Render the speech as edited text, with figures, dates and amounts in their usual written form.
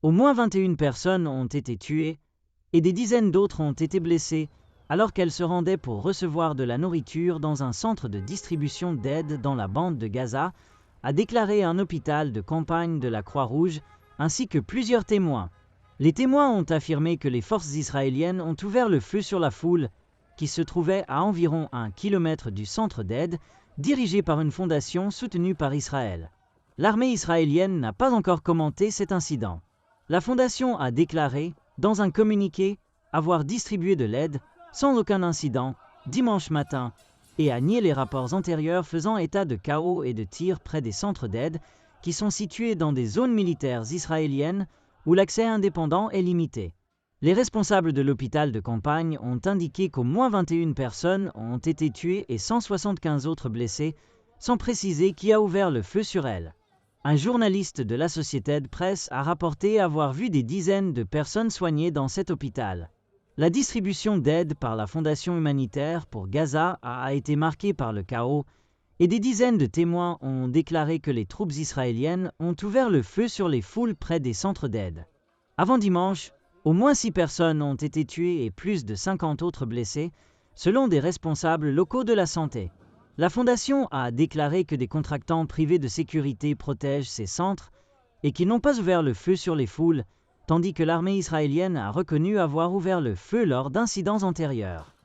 Au moins 21 personnes ont été tuées et des dizaines d'autres ont été blessées alors qu'elles se rendaient pour recevoir de la nourriture dans un centre de distribution d'aide dans la bande de Gaza, a déclaré un hôpital de campagne de la Croix-Rouge ainsi que plusieurs témoins. Les témoins ont affirmé que les forces israéliennes ont ouvert le feu sur la foule qui se trouvait à environ 1 kilomètre du centre d'aide dirigé par une fondation soutenue par Israël. L'armée israélienne n'a pas encore commenté cet incident. La fondation a déclaré, dans un communiqué, avoir distribué de l'aide sans aucun incident dimanche matin et a nié les rapports antérieurs faisant état de chaos et de tirs près des centres d'aide qui sont situés dans des zones militaires israéliennes où l'accès indépendant est limité. Les responsables de l'hôpital de campagne ont indiqué qu'au moins 21 personnes ont été tuées et 175 autres blessées, sans préciser qui a ouvert le feu sur elles. Un journaliste de l'Associated Press a rapporté avoir vu des dizaines de personnes soignées dans cet hôpital. La distribution d'aide par la Fondation humanitaire pour Gaza a été marquée par le chaos et des dizaines de témoins ont déclaré que les troupes israéliennes ont ouvert le feu sur les foules près des centres d'aide. Avant dimanche, au moins 6 personnes ont été tuées et plus de 50 autres blessées, selon des responsables locaux de la santé. La Fondation a déclaré que des contractants privés de sécurité protègent ces centres et qu'ils n'ont pas ouvert le feu sur les foules, tandis que l'armée israélienne a reconnu avoir ouvert le feu lors d'incidents antérieurs.